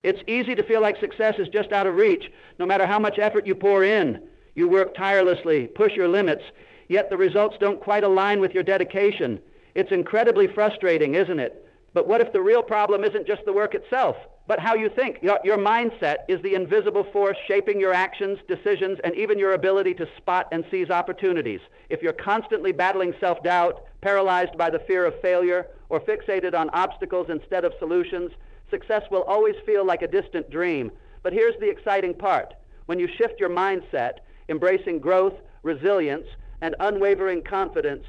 It's easy to feel like success is just out of reach, no matter how much effort you pour in. You work tirelessly, push your limits, yet the results don't quite align with your dedication. It's incredibly frustrating, isn't it? But what if the real problem isn't just the work itself, but how you think? Your mindset is the invisible force shaping your actions, decisions, and even your ability to spot and seize opportunities. If you're constantly battling self-doubt, paralyzed by the fear of failure, or fixated on obstacles instead of solutions, success will always feel like a distant dream. But here's the exciting part. When you shift your mindset, embracing growth, resilience, and unwavering confidence,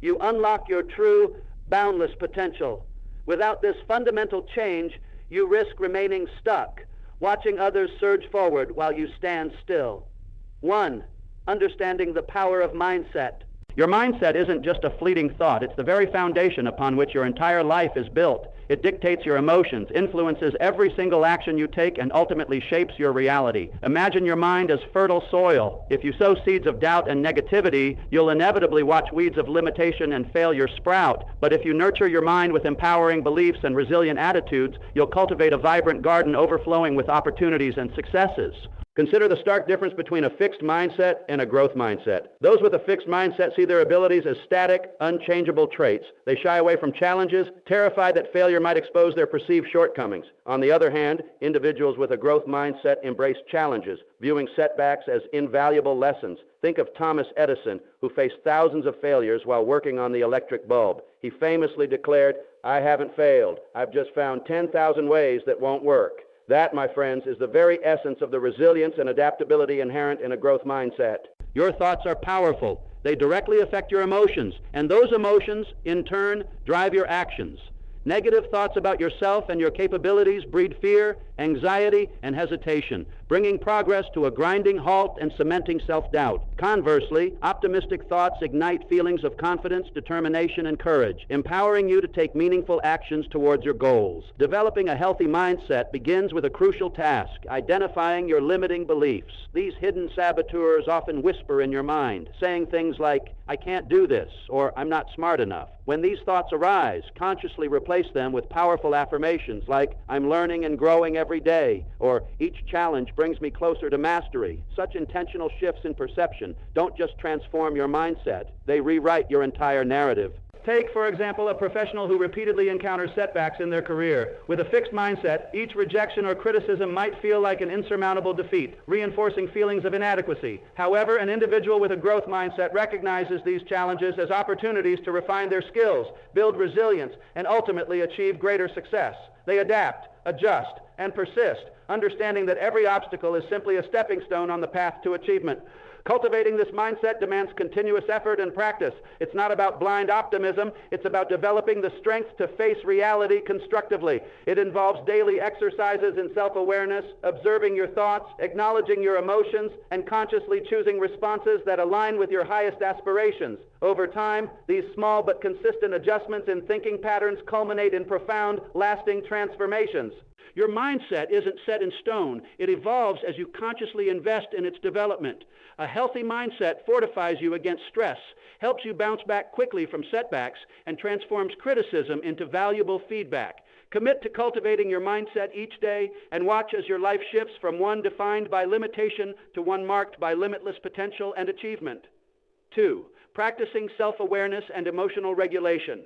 you unlock your true, boundless potential. Without this fundamental change, you risk remaining stuck, watching others surge forward while you stand still. 1. Understanding the power of mindset. Your mindset isn't just a fleeting thought. It's the very foundation upon which your entire life is built. It dictates your emotions, influences every single action you take, and ultimately shapes your reality. Imagine your mind as fertile soil. If you sow seeds of doubt and negativity, you'll inevitably watch weeds of limitation and failure sprout. But if you nurture your mind with empowering beliefs and resilient attitudes, you'll cultivate a vibrant garden overflowing with opportunities and successes. Consider the stark difference between a fixed mindset and a growth mindset. Those with a fixed mindset see their abilities as static, unchangeable traits. They shy away from challenges, terrified that failure might expose their perceived shortcomings. On the other hand, individuals with a growth mindset embrace challenges, viewing setbacks as invaluable lessons. Think of Thomas Edison, who faced thousands of failures while working on the electric bulb. He famously declared, "I haven't failed. I've just found 10,000 ways that won't work." That, my friends, is the very essence of the resilience and adaptability inherent in a growth mindset. Your thoughts are powerful. They directly affect your emotions, and those emotions, in turn, drive your actions. Negative thoughts about yourself and your capabilities breed fear, anxiety, and hesitation, bringing progress to a grinding halt and cementing self-doubt. Conversely, optimistic thoughts ignite feelings of confidence, determination, and courage, empowering you to take meaningful actions towards your goals. Developing a healthy mindset begins with a crucial task, identifying your limiting beliefs. These hidden saboteurs often whisper in your mind, saying things like, "I can't do this," or "I'm not smart enough." When these thoughts arise, consciously replace them with powerful affirmations like, "I'm learning and growing every day," or "Each challenge brings me closer to mastery." Such intentional shifts in perception don't just transform your mindset, they rewrite your entire narrative. Take, for example, a professional who repeatedly encounters setbacks in their career. With a fixed mindset, each rejection or criticism might feel like an insurmountable defeat, reinforcing feelings of inadequacy. However, an individual with a growth mindset recognizes these challenges as opportunities to refine their skills, build resilience, and ultimately achieve greater success. They adapt, adjust, and persist, understanding that every obstacle is simply a stepping stone on the path to achievement. Cultivating this mindset demands continuous effort and practice. It's not about blind optimism. It's about developing the strength to face reality constructively. It involves daily exercises in self-awareness, observing your thoughts, acknowledging your emotions, and consciously choosing responses that align with your highest aspirations. Over time, these small but consistent adjustments in thinking patterns culminate in profound, lasting transformations. Your mindset isn't set in stone. It evolves as you consciously invest in its development. A healthy mindset fortifies you against stress, helps you bounce back quickly from setbacks, and transforms criticism into valuable feedback. Commit to cultivating your mindset each day and watch as your life shifts from one defined by limitation to one marked by limitless potential and achievement. 2. Practicing self-awareness and emotional regulation.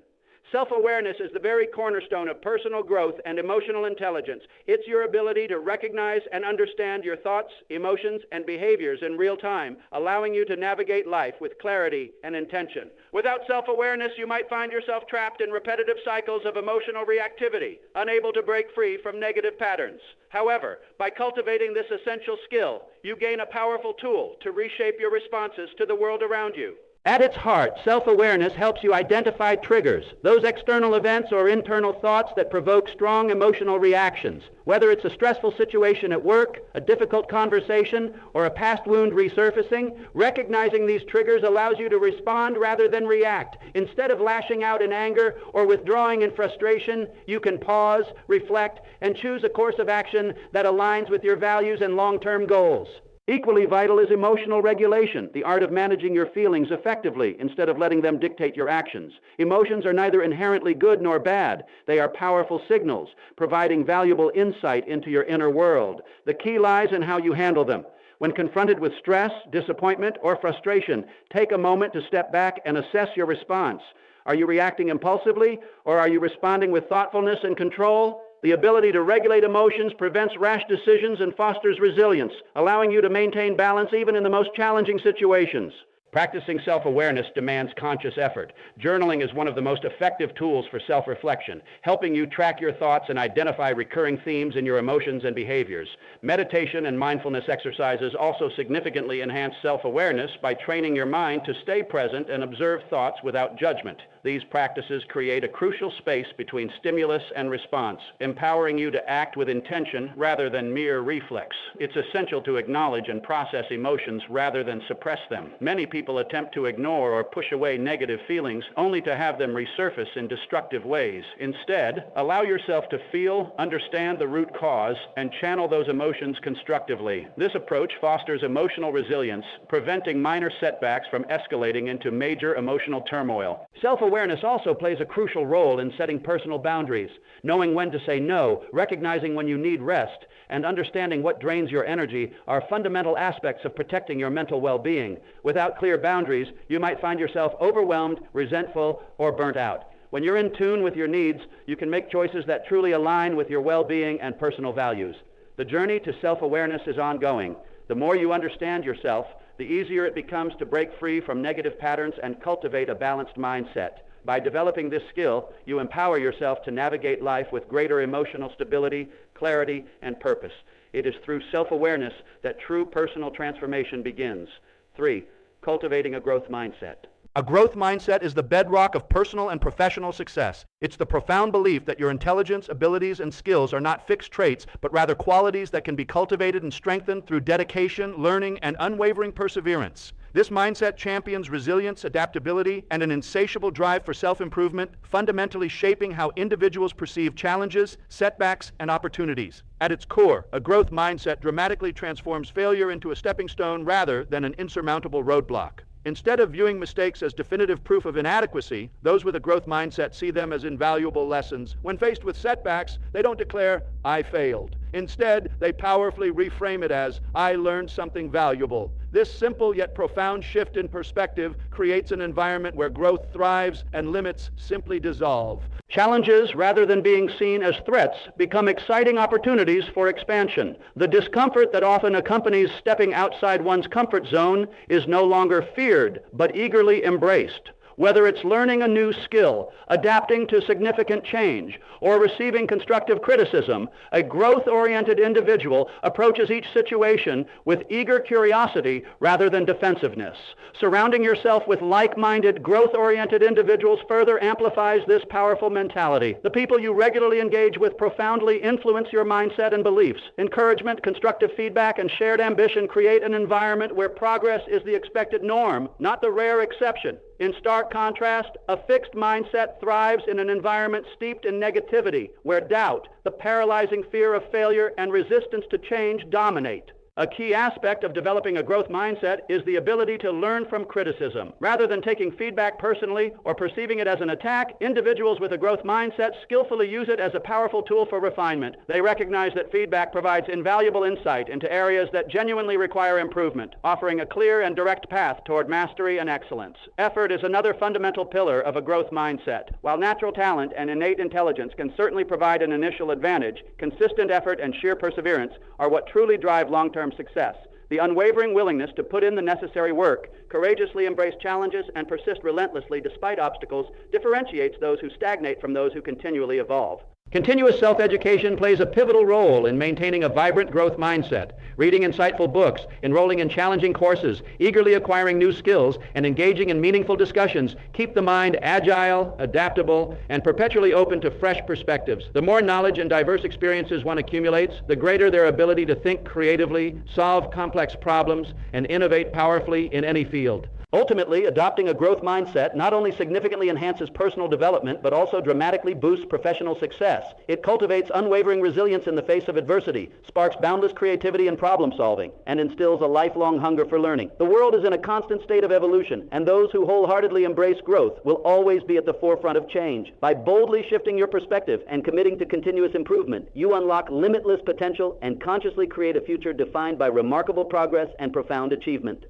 Self-awareness is the very cornerstone of personal growth and emotional intelligence. It's your ability to recognize and understand your thoughts, emotions, and behaviors in real time, allowing you to navigate life with clarity and intention. Without self-awareness, you might find yourself trapped in repetitive cycles of emotional reactivity, unable to break free from negative patterns. However, by cultivating this essential skill, you gain a powerful tool to reshape your responses to the world around you. At its heart, self-awareness helps you identify triggers, those external events or internal thoughts that provoke strong emotional reactions. Whether it's a stressful situation at work, a difficult conversation, or a past wound resurfacing, recognizing these triggers allows you to respond rather than react. Instead of lashing out in anger or withdrawing in frustration, you can pause, reflect, and choose a course of action that aligns with your values and long-term goals. Equally vital is emotional regulation, the art of managing your feelings effectively instead of letting them dictate your actions. Emotions are neither inherently good nor bad. They are powerful signals, providing valuable insight into your inner world. The key lies in how you handle them. When confronted with stress, disappointment, or frustration, take a moment to step back and assess your response. Are you reacting impulsively, or are you responding with thoughtfulness and control? The ability to regulate emotions prevents rash decisions and fosters resilience, allowing you to maintain balance even in the most challenging situations. Practicing self-awareness demands conscious effort. Journaling is one of the most effective tools for self-reflection, helping you track your thoughts and identify recurring themes in your emotions and behaviors. Meditation and mindfulness exercises also significantly enhance self-awareness by training your mind to stay present and observe thoughts without judgment. These practices create a crucial space between stimulus and response, empowering you to act with intention rather than mere reflex. It's essential to acknowledge and process emotions rather than suppress them. Many people attempt to ignore or push away negative feelings only to have them resurface in destructive ways. Instead, allow yourself to feel, understand the root cause, and channel those emotions constructively. This approach fosters emotional resilience, preventing minor setbacks from escalating into major emotional turmoil. Self-awareness also plays a crucial role in setting personal boundaries. Knowing when to say no, recognizing when you need rest, and understanding what drains your energy are fundamental aspects of protecting your mental well-being. Without clear boundaries, you might find yourself overwhelmed, resentful, or burnt out. When you're in tune with your needs, you can make choices that truly align with your well-being and personal values. The journey to self-awareness is ongoing. The more you understand yourself, the easier it becomes to break free from negative patterns and cultivate a balanced mindset. By developing this skill, you empower yourself to navigate life with greater emotional stability, clarity, and purpose. It is through self-awareness that true personal transformation begins. 3. Cultivating a growth mindset. A growth mindset is the bedrock of personal and professional success. It's the profound belief that your intelligence, abilities, and skills are not fixed traits, but rather qualities that can be cultivated and strengthened through dedication, learning, and unwavering perseverance. This mindset champions resilience, adaptability, and an insatiable drive for self-improvement, fundamentally shaping how individuals perceive challenges, setbacks, and opportunities. At its core, a growth mindset dramatically transforms failure into a stepping stone rather than an insurmountable roadblock. Instead of viewing mistakes as definitive proof of inadequacy, those with a growth mindset see them as invaluable lessons. When faced with setbacks, they don't declare, "I failed." Instead, they powerfully reframe it as, "I learned something valuable." This simple yet profound shift in perspective creates an environment where growth thrives and limits simply dissolve. Challenges, rather than being seen as threats, become exciting opportunities for expansion. The discomfort that often accompanies stepping outside one's comfort zone is no longer feared, but eagerly embraced. Whether it's learning a new skill, adapting to significant change, or receiving constructive criticism, a growth-oriented individual approaches each situation with eager curiosity rather than defensiveness. Surrounding yourself with like-minded, growth-oriented individuals further amplifies this powerful mentality. The people you regularly engage with profoundly influence your mindset and beliefs. Encouragement, constructive feedback, and shared ambition create an environment where progress is the expected norm, not the rare exception. In stark contrast, a fixed mindset thrives in an environment steeped in negativity, where doubt, the paralyzing fear of failure, and resistance to change dominate. A key aspect of developing a growth mindset is the ability to learn from criticism. Rather than taking feedback personally or perceiving it as an attack, individuals with a growth mindset skillfully use it as a powerful tool for refinement. They recognize that feedback provides invaluable insight into areas that genuinely require improvement, offering a clear and direct path toward mastery and excellence. Effort is another fundamental pillar of a growth mindset. While natural talent and innate intelligence can certainly provide an initial advantage, consistent effort and sheer perseverance are what truly drive long-term success. The unwavering willingness to put in the necessary work, courageously embrace challenges, and persist relentlessly despite obstacles differentiates those who stagnate from those who continually evolve. Continuous self-education plays a pivotal role in maintaining a vibrant growth mindset. Reading insightful books, enrolling in challenging courses, eagerly acquiring new skills, and engaging in meaningful discussions keep the mind agile, adaptable, and perpetually open to fresh perspectives. The more knowledge and diverse experiences one accumulates, the greater their ability to think creatively, solve complex problems, and innovate powerfully in any field. Ultimately, adopting a growth mindset not only significantly enhances personal development, but also dramatically boosts professional success. It cultivates unwavering resilience in the face of adversity, sparks boundless creativity and problem solving, and instills a lifelong hunger for learning. The world is in a constant state of evolution, and those who wholeheartedly embrace growth will always be at the forefront of change. By boldly shifting your perspective and committing to continuous improvement, you unlock limitless potential and consciously create a future defined by remarkable progress and profound achievement.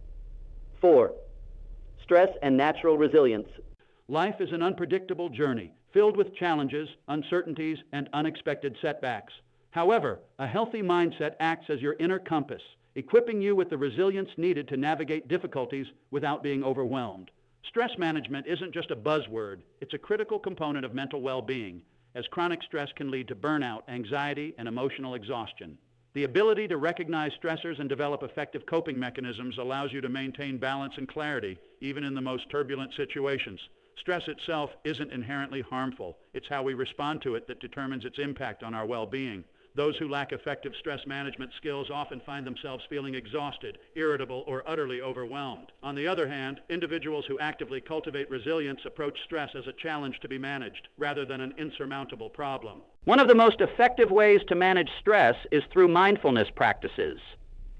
4. Stress and natural resilience. Life is an unpredictable journey, filled with challenges, uncertainties, and unexpected setbacks. However, a healthy mindset acts as your inner compass, equipping you with the resilience needed to navigate difficulties without being overwhelmed. Stress management isn't just a buzzword, it's a critical component of mental well-being, as chronic stress can lead to burnout, anxiety, and emotional exhaustion. The ability to recognize stressors and develop effective coping mechanisms allows you to maintain balance and clarity, even in the most turbulent situations. Stress itself isn't inherently harmful. It's how we respond to it that determines its impact on our well-being. Those who lack effective stress management skills often find themselves feeling exhausted, irritable, or utterly overwhelmed. On the other hand, individuals who actively cultivate resilience approach stress as a challenge to be managed, rather than an insurmountable problem. One of the most effective ways to manage stress is through mindfulness practices.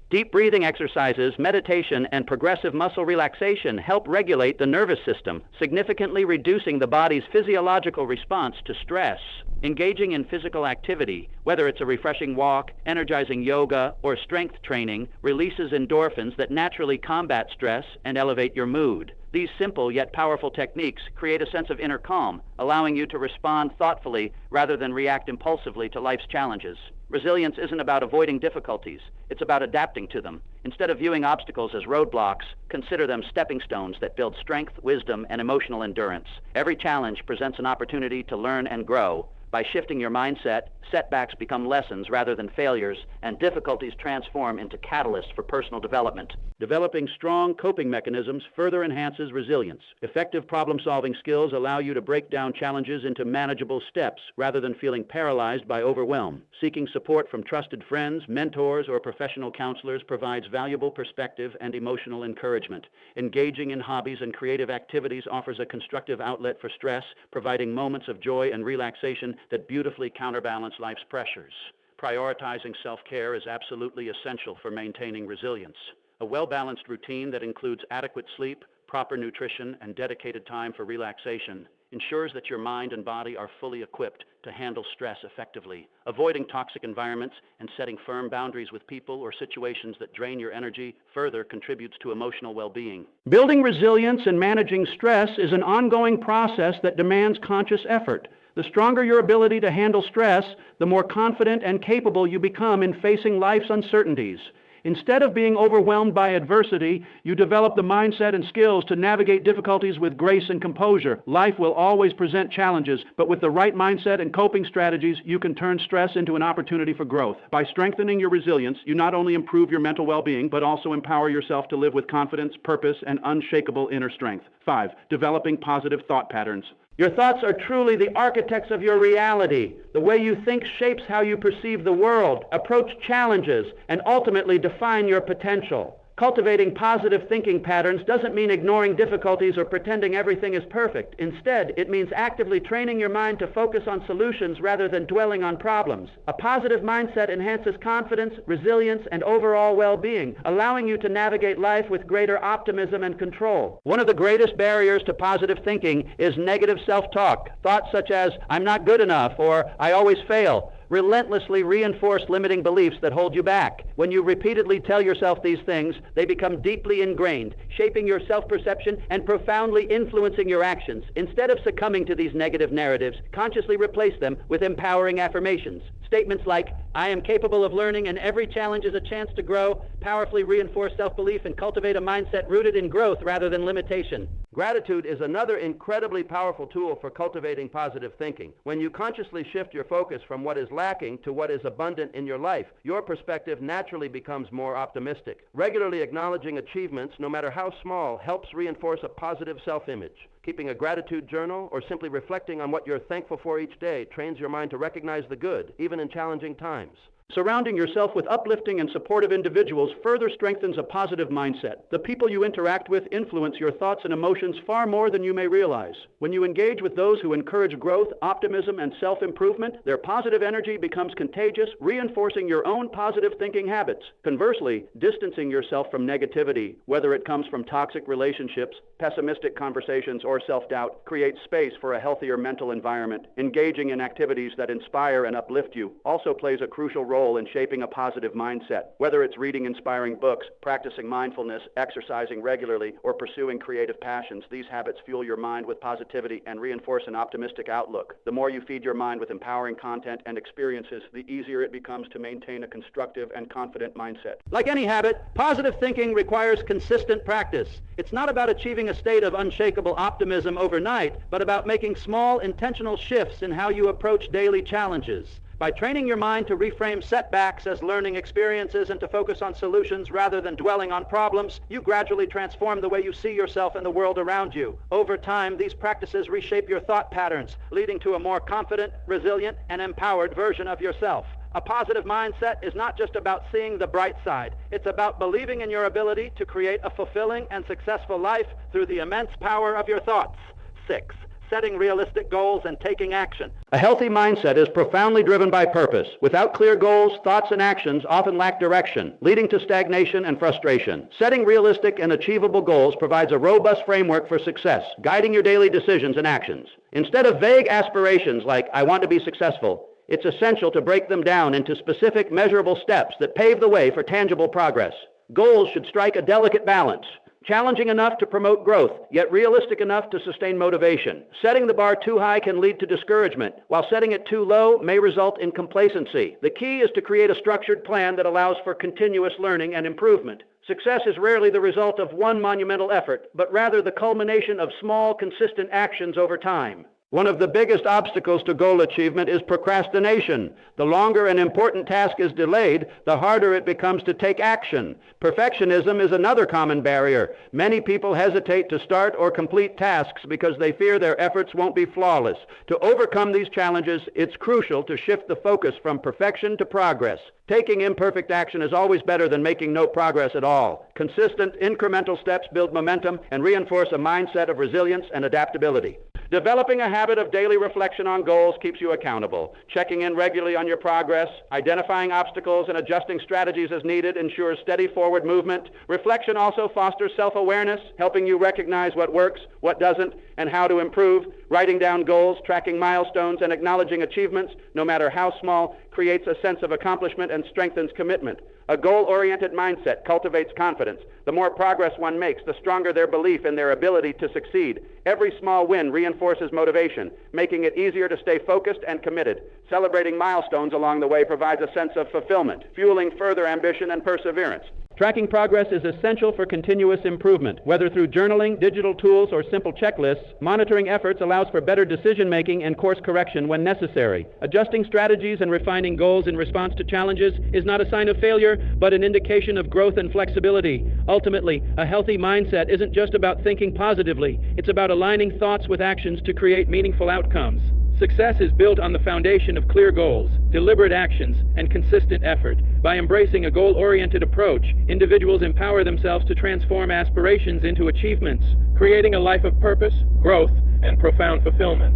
Deep breathing exercises, meditation, and progressive muscle relaxation help regulate the nervous system, significantly reducing the body's physiological response to stress. Engaging in physical activity, whether it's a refreshing walk, energizing yoga, or strength training, releases endorphins that naturally combat stress and elevate your mood. These simple yet powerful techniques create a sense of inner calm, allowing you to respond thoughtfully rather than react impulsively to life's challenges. Resilience isn't about avoiding difficulties, it's about adapting to them. Instead of viewing obstacles as roadblocks, consider them stepping stones that build strength, wisdom, and emotional endurance. Every challenge presents an opportunity to learn and grow. By shifting your mindset, setbacks become lessons rather than failures, and difficulties transform into catalysts for personal development. Developing strong coping mechanisms further enhances resilience. Effective problem-solving skills allow you to break down challenges into manageable steps rather than feeling paralyzed by overwhelm. Seeking support from trusted friends, mentors, or professional counselors provides valuable perspective and emotional encouragement. Engaging in hobbies and creative activities offers a constructive outlet for stress, providing moments of joy and relaxation that beautifully counterbalance life's pressures. Prioritizing self-care is absolutely essential for maintaining resilience. A well-balanced routine that includes adequate sleep, proper nutrition, and dedicated time for relaxation ensures that your mind and body are fully equipped to handle stress effectively. Avoiding toxic environments and setting firm boundaries with people or situations that drain your energy further contributes to emotional well-being. Building resilience and managing stress is an ongoing process that demands conscious effort. The stronger your ability to handle stress, the more confident and capable you become in facing life's uncertainties. Instead of being overwhelmed by adversity, you develop the mindset and skills to navigate difficulties with grace and composure. Life will always present challenges, but with the right mindset and coping strategies, you can turn stress into an opportunity for growth. By strengthening your resilience, you not only improve your mental well-being, but also empower yourself to live with confidence, purpose, and unshakable inner strength. 5. Developing positive thought patterns. Your thoughts are truly the architects of your reality. The way you think shapes how you perceive the world, approach challenges, and ultimately define your potential. Cultivating positive thinking patterns doesn't mean ignoring difficulties or pretending everything is perfect. Instead, it means actively training your mind to focus on solutions rather than dwelling on problems. A positive mindset enhances confidence, resilience, and overall well-being, allowing you to navigate life with greater optimism and control. One of the greatest barriers to positive thinking is negative self-talk. Thoughts such as, "I'm not good enough," or "I always fail," relentlessly reinforce limiting beliefs that hold you back. When you repeatedly tell yourself these things, they become deeply ingrained, shaping your self-perception and profoundly influencing your actions. Instead of succumbing to these negative narratives, consciously replace them with empowering affirmations. Statements like, "I am capable of learning and every challenge is a chance to grow," powerfully reinforce self-belief and cultivate a mindset rooted in growth rather than limitation. Gratitude is another incredibly powerful tool for cultivating positive thinking. When you consciously shift your focus from what is lacking to what is abundant in your life, your perspective naturally becomes more optimistic. Regularly acknowledging achievements, no matter how small, helps reinforce a positive self-image. Keeping a gratitude journal or simply reflecting on what you're thankful for each day trains your mind to recognize the good, even in challenging times. Surrounding yourself with uplifting and supportive individuals further strengthens a positive mindset. The people you interact with influence your thoughts and emotions far more than you may realize. When you engage with those who encourage growth, optimism, and self-improvement, their positive energy becomes contagious, reinforcing your own positive thinking habits. Conversely, distancing yourself from negativity, whether it comes from toxic relationships, pessimistic conversations, or self-doubt, creates space for a healthier mental environment. Engaging in activities that inspire and uplift you also plays a crucial role in shaping a positive mindset. Whether it's reading inspiring books, practicing mindfulness, exercising regularly, or pursuing creative passions, these habits fuel your mind with positivity and reinforce an optimistic outlook. The more you feed your mind with empowering content and experiences, the easier it becomes to maintain a constructive and confident mindset. Like any habit, positive thinking requires consistent practice. It's not about achieving a state of unshakable optimism overnight, but about making small, intentional shifts in how you approach daily challenges. By training your mind to reframe setbacks as learning experiences and to focus on solutions rather than dwelling on problems, you gradually transform the way you see yourself and the world around you. Over time, these practices reshape your thought patterns, leading to a more confident, resilient, and empowered version of yourself. A positive mindset is not just about seeing the bright side. It's about believing in your ability to create a fulfilling and successful life through the immense power of your thoughts. 6. Setting realistic goals and taking action. A healthy mindset is profoundly driven by purpose. Without clear goals, thoughts and actions often lack direction, leading to stagnation and frustration. Setting realistic and achievable goals provides a robust framework for success, guiding your daily decisions and actions. Instead of vague aspirations like, "I want to be successful," it's essential to break them down into specific, measurable steps that pave the way for tangible progress. Goals should strike a delicate balance. Challenging enough to promote growth, yet realistic enough to sustain motivation. Setting the bar too high can lead to discouragement, while setting it too low may result in complacency. The key is to create a structured plan that allows for continuous learning and improvement. Success is rarely the result of one monumental effort, but rather the culmination of small, consistent actions over time. One of the biggest obstacles to goal achievement is procrastination. The longer an important task is delayed, the harder it becomes to take action. Perfectionism is another common barrier. Many people hesitate to start or complete tasks because they fear their efforts won't be flawless. To overcome these challenges, it's crucial to shift the focus from perfection to progress. Taking imperfect action is always better than making no progress at all. Consistent, incremental steps build momentum and reinforce a mindset of resilience and adaptability. Developing a habit of daily reflection on goals keeps you accountable. Checking in regularly on your progress, identifying obstacles, and adjusting strategies as needed ensures steady forward movement. Reflection also fosters self-awareness, helping you recognize what works, what doesn't, and how to improve. Writing down goals, tracking milestones, and acknowledging achievements, no matter how small, creates a sense of accomplishment and strengthens commitment. A goal-oriented mindset cultivates confidence. The more progress one makes, the stronger their belief in their ability to succeed. Every small win reinforces motivation, making it easier to stay focused and committed. Celebrating milestones along the way provides a sense of fulfillment, fueling further ambition and perseverance. Tracking progress is essential for continuous improvement. Whether through journaling, digital tools, or simple checklists, monitoring efforts allows for better decision-making and course correction when necessary. Adjusting strategies and refining goals in response to challenges is not a sign of failure, but an indication of growth and flexibility. Ultimately, a healthy mindset isn't just about thinking positively. It's about aligning thoughts with actions to create meaningful outcomes. Success is built on the foundation of clear goals, deliberate actions, and consistent effort. By embracing a goal-oriented approach, individuals empower themselves to transform aspirations into achievements, creating a life of purpose, growth, and profound fulfillment.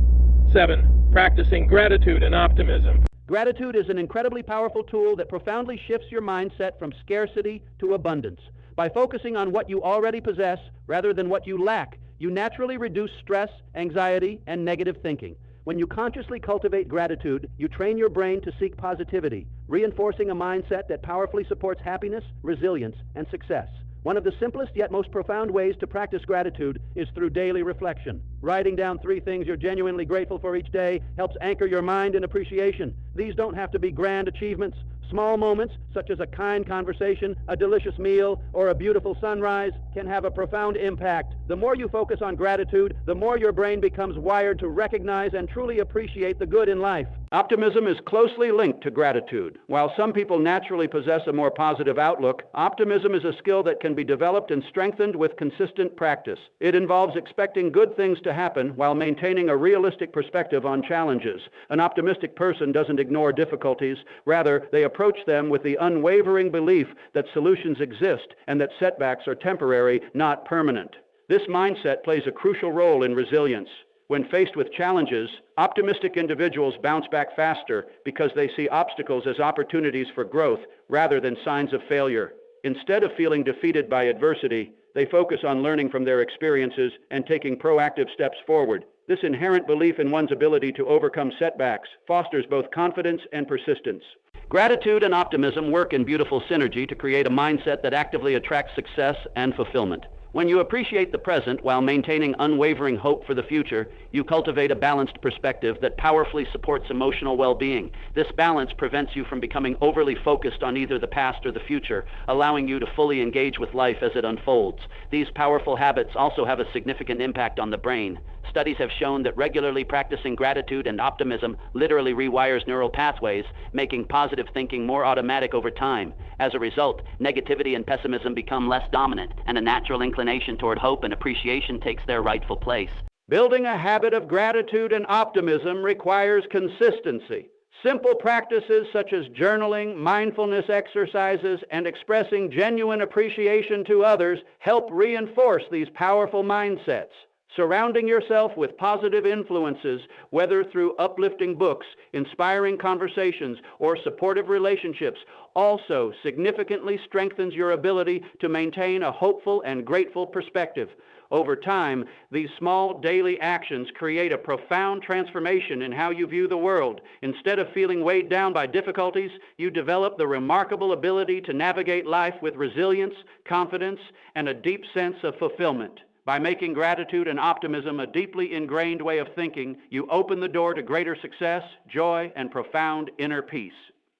7. Practicing gratitude and optimism. Gratitude is an incredibly powerful tool that profoundly shifts your mindset from scarcity to abundance. By focusing on what you already possess rather than what you lack, you naturally reduce stress, anxiety, and negative thinking. When you consciously cultivate gratitude, you train your brain to seek positivity, reinforcing a mindset that powerfully supports happiness, resilience, and success. One of the simplest yet most profound ways to practice gratitude is through daily reflection. Writing down 3 things you're genuinely grateful for each day helps anchor your mind in appreciation. These don't have to be grand achievements. Small moments, such as a kind conversation, a delicious meal, or a beautiful sunrise, can have a profound impact. The more you focus on gratitude, the more your brain becomes wired to recognize and truly appreciate the good in life. Optimism is closely linked to gratitude. While some people naturally possess a more positive outlook, optimism is a skill that can be developed and strengthened with consistent practice. It involves expecting good things to happen while maintaining a realistic perspective on challenges. An optimistic person doesn't ignore difficulties. Rather, they approach them with the unwavering belief that solutions exist and that setbacks are temporary, not permanent. This mindset plays a crucial role in resilience. When faced with challenges, optimistic individuals bounce back faster because they see obstacles as opportunities for growth rather than signs of failure. Instead of feeling defeated by adversity, they focus on learning from their experiences and taking proactive steps forward. This inherent belief in one's ability to overcome setbacks fosters both confidence and persistence. Gratitude and optimism work in beautiful synergy to create a mindset that actively attracts success and fulfillment. When you appreciate the present while maintaining unwavering hope for the future, you cultivate a balanced perspective that powerfully supports emotional well-being. This balance prevents you from becoming overly focused on either the past or the future, allowing you to fully engage with life as it unfolds. These powerful habits also have a significant impact on the brain. Studies have shown that regularly practicing gratitude and optimism literally rewires neural pathways, making positive thinking more automatic over time. As a result, negativity and pessimism become less dominant, and a natural inclination toward hope and appreciation takes their rightful place. Building a habit of gratitude and optimism requires consistency. Simple practices such as journaling, mindfulness exercises, and expressing genuine appreciation to others help reinforce these powerful mindsets. Surrounding yourself with positive influences, whether through uplifting books, inspiring conversations, or supportive relationships, also significantly strengthens your ability to maintain a hopeful and grateful perspective. Over time, these small daily actions create a profound transformation in how you view the world. Instead of feeling weighed down by difficulties, you develop the remarkable ability to navigate life with resilience, confidence, and a deep sense of fulfillment. By making gratitude and optimism a deeply ingrained way of thinking, you open the door to greater success, joy, and profound inner peace.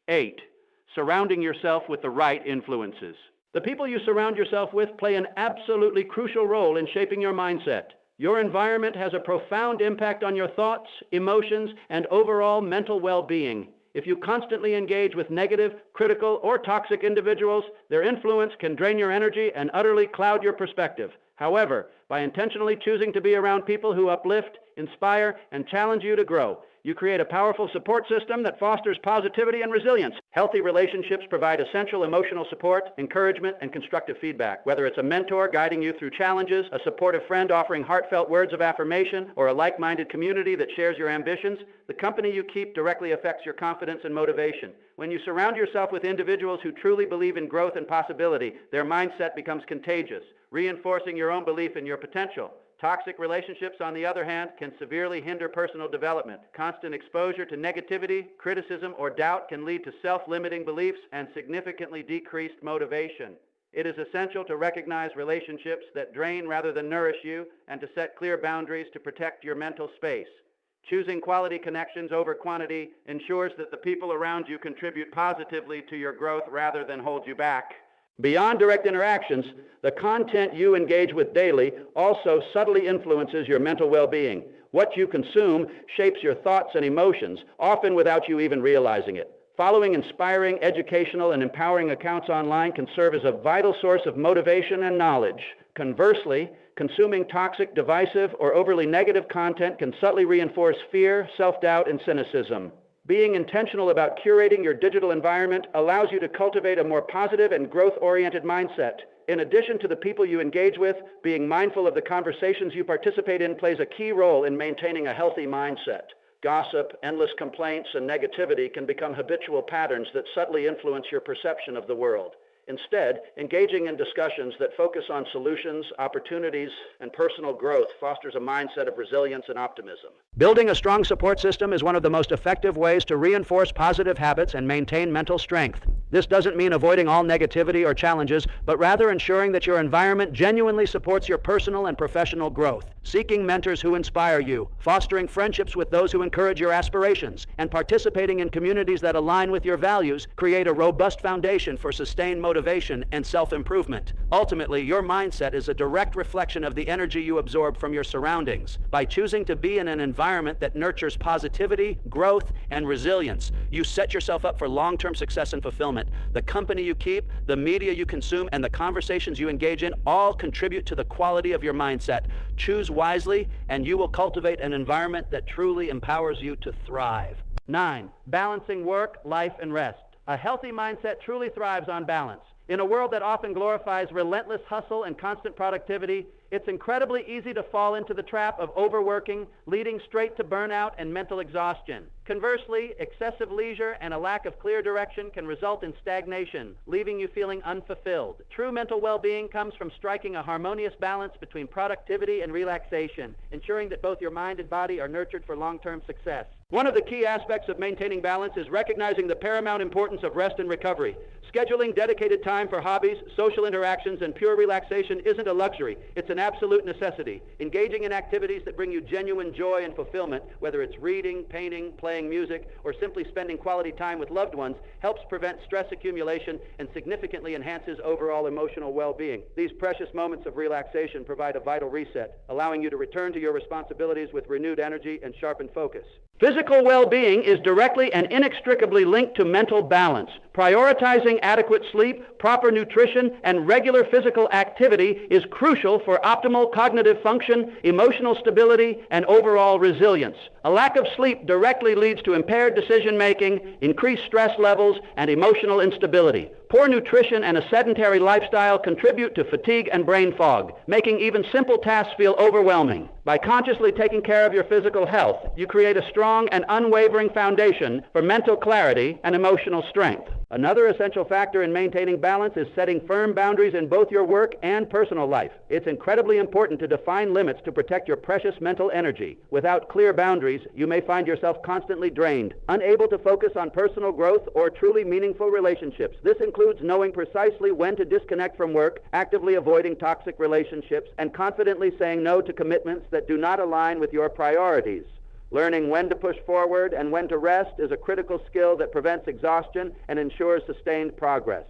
8. Surrounding yourself with the right influences. The people you surround yourself with play an absolutely crucial role in shaping your mindset. Your environment has a profound impact on your thoughts, emotions, and overall mental well-being. If you constantly engage with negative, critical, or toxic individuals, their influence can drain your energy and utterly cloud your perspective. However, by intentionally choosing to be around people who uplift, inspire, and challenge you to grow, you create a powerful support system that fosters positivity and resilience. Healthy relationships provide essential emotional support, encouragement, and constructive feedback. Whether it's a mentor guiding you through challenges, a supportive friend offering heartfelt words of affirmation, or a like-minded community that shares your ambitions, the company you keep directly affects your confidence and motivation. When you surround yourself with individuals who truly believe in growth and possibility, their mindset becomes contagious, reinforcing your own belief in your potential. Toxic relationships, on the other hand, can severely hinder personal development. Constant exposure to negativity, criticism, or doubt can lead to self-limiting beliefs and significantly decreased motivation. It is essential to recognize relationships that drain rather than nourish you and to set clear boundaries to protect your mental space. Choosing quality connections over quantity ensures that the people around you contribute positively to your growth rather than hold you back. Beyond direct interactions, the content you engage with daily also subtly influences your mental well-being. What you consume shapes your thoughts and emotions, often without you even realizing it. Following inspiring, educational, and empowering accounts online can serve as a vital source of motivation and knowledge. Conversely, consuming toxic, divisive, or overly negative content can subtly reinforce fear, self-doubt, and cynicism. Being intentional about curating your digital environment allows you to cultivate a more positive and growth-oriented mindset. In addition to the people you engage with, being mindful of the conversations you participate in plays a key role in maintaining a healthy mindset. Gossip, endless complaints, and negativity can become habitual patterns that subtly influence your perception of the world. Instead, engaging in discussions that focus on solutions, opportunities, and personal growth fosters a mindset of resilience and optimism. Building a strong support system is one of the most effective ways to reinforce positive habits and maintain mental strength. This doesn't mean avoiding all negativity or challenges, but rather ensuring that your environment genuinely supports your personal and professional growth. Seeking mentors who inspire you, fostering friendships with those who encourage your aspirations, and participating in communities that align with your values create a robust foundation for sustained motivation and self-improvement. Ultimately, your mindset is a direct reflection of the energy you absorb from your surroundings. By choosing to be in an environment that nurtures positivity, growth, and resilience, you set yourself up for long-term success and fulfillment. The company you keep, the media you consume, and the conversations you engage in all contribute to the quality of your mindset. Choose wisely, and you will cultivate an environment that truly empowers you to thrive. 9. Balancing work, life, and rest. A healthy mindset truly thrives on balance. In a world that often glorifies relentless hustle and constant productivity, it's incredibly easy to fall into the trap of overworking, leading straight to burnout and mental exhaustion. Conversely, excessive leisure and a lack of clear direction can result in stagnation, leaving you feeling unfulfilled. True mental well-being comes from striking a harmonious balance between productivity and relaxation, ensuring that both your mind and body are nurtured for long-term success. One of the key aspects of maintaining balance is recognizing the paramount importance of rest and recovery. Scheduling dedicated time for hobbies, social interactions, and pure relaxation isn't a luxury. It's an absolute necessity. Engaging in activities that bring you genuine joy and fulfillment, whether it's reading, painting, playing music, or simply spending quality time with loved ones, helps prevent stress accumulation and significantly enhances overall emotional well-being. These precious moments of relaxation provide a vital reset, allowing you to return to your responsibilities with renewed energy and sharpened focus. Physical well-being is directly and inextricably linked to mental balance. Prioritizing adequate sleep, proper nutrition, and regular physical activity is crucial for optimal cognitive function, emotional stability, and overall resilience. A lack of sleep directly leads to impaired decision-making, increased stress levels, and emotional instability. Poor nutrition and a sedentary lifestyle contribute to fatigue and brain fog, making even simple tasks feel overwhelming. By consciously taking care of your physical health, you create a strong and unwavering foundation for mental clarity and emotional strength. Another essential factor in maintaining balance is setting firm boundaries in both your work and personal life. It's incredibly important to define limits to protect your precious mental energy. Without clear boundaries, you may find yourself constantly drained, unable to focus on personal growth or truly meaningful relationships. This includes knowing precisely when to disconnect from work, actively avoiding toxic relationships, and confidently saying no to commitments that do not align with your priorities. Learning when to push forward and when to rest is a critical skill that prevents exhaustion and ensures sustained progress.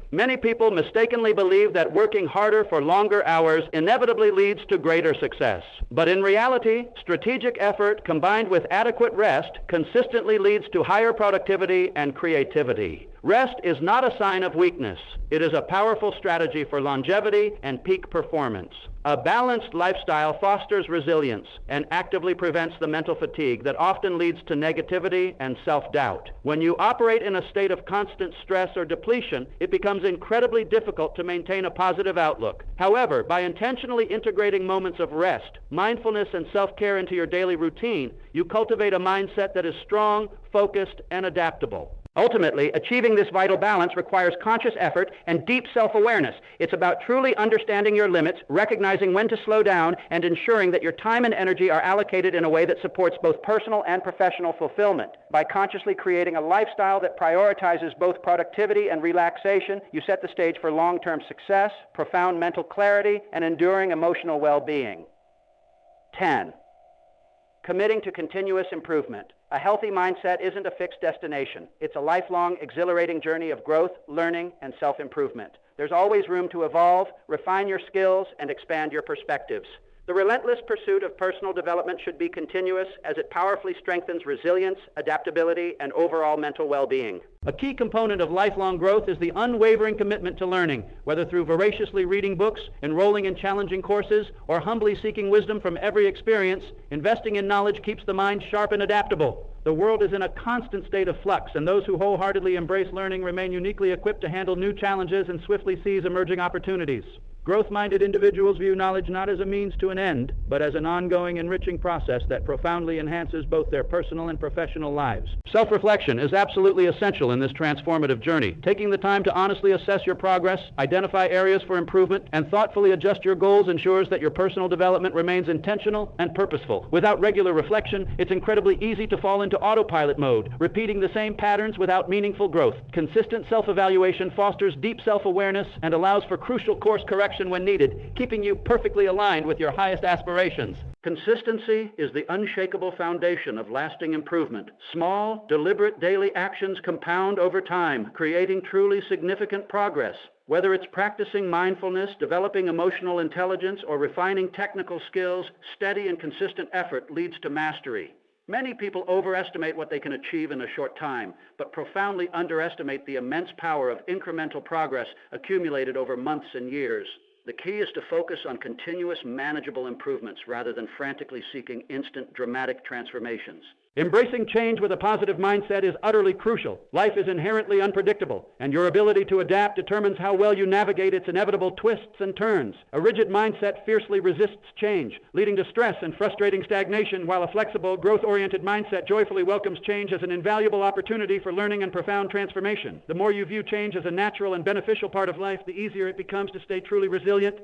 Many people mistakenly believe that working harder for longer hours inevitably leads to greater success. But in reality, strategic effort combined with adequate rest consistently leads to higher productivity and creativity. Rest is not a sign of weakness. It is a powerful strategy for longevity and peak performance. A balanced lifestyle fosters resilience and actively prevents the mental fatigue that often leads to negativity and self-doubt. When you operate in a state of constant stress or depletion, it becomes incredibly difficult to maintain a positive outlook. However, by intentionally integrating moments of rest, mindfulness, and self-care into your daily routine, you cultivate a mindset that is strong, focused, and adaptable. Ultimately, achieving this vital balance requires conscious effort and deep self-awareness. It's about truly understanding your limits, recognizing when to slow down, and ensuring that your time and energy are allocated in a way that supports both personal and professional fulfillment. By consciously creating a lifestyle that prioritizes both productivity and relaxation, you set the stage for long-term success, profound mental clarity, and enduring emotional well-being. 10. Committing to continuous improvement. A healthy mindset isn't a fixed destination. It's a lifelong, exhilarating journey of growth, learning, and self-improvement. There's always room to evolve, refine your skills, and expand your perspectives. The relentless pursuit of personal development should be continuous as it powerfully strengthens resilience, adaptability, and overall mental well-being. A key component of lifelong growth is the unwavering commitment to learning, whether through voraciously reading books, enrolling in challenging courses, or humbly seeking wisdom from every experience. Investing in knowledge keeps the mind sharp and adaptable. The world is in a constant state of flux, and those who wholeheartedly embrace learning remain uniquely equipped to handle new challenges and swiftly seize emerging opportunities. Growth-minded individuals view knowledge not as a means to an end, but as an ongoing, enriching process that profoundly enhances both their personal and professional lives. Self-reflection is absolutely essential in this transformative journey. Taking the time to honestly assess your progress, identify areas for improvement, and thoughtfully adjust your goals ensures that your personal development remains intentional and purposeful. Without regular reflection, it's incredibly easy to fall into autopilot mode, repeating the same patterns without meaningful growth. Consistent self-evaluation fosters deep self-awareness and allows for crucial course correction when needed, keeping you perfectly aligned with your highest aspirations. Consistency is the unshakable foundation of lasting improvement. Small, deliberate daily actions compound over time, creating truly significant progress. Whether it's practicing mindfulness, developing emotional intelligence, or refining technical skills, steady and consistent effort leads to mastery. Many people overestimate what they can achieve in a short time, but profoundly underestimate the immense power of incremental progress accumulated over months and years. The key is to focus on continuous, manageable improvements rather than frantically seeking instant, dramatic transformations. Embracing change with a positive mindset is utterly crucial. Life is inherently unpredictable, and your ability to adapt determines how well you navigate its inevitable twists and turns. A rigid mindset fiercely resists change, leading to stress and frustrating stagnation, while a flexible, growth-oriented mindset joyfully welcomes change as an invaluable opportunity for learning and profound transformation. The more you view change as a natural and beneficial part of life, the easier it becomes to stay truly resilient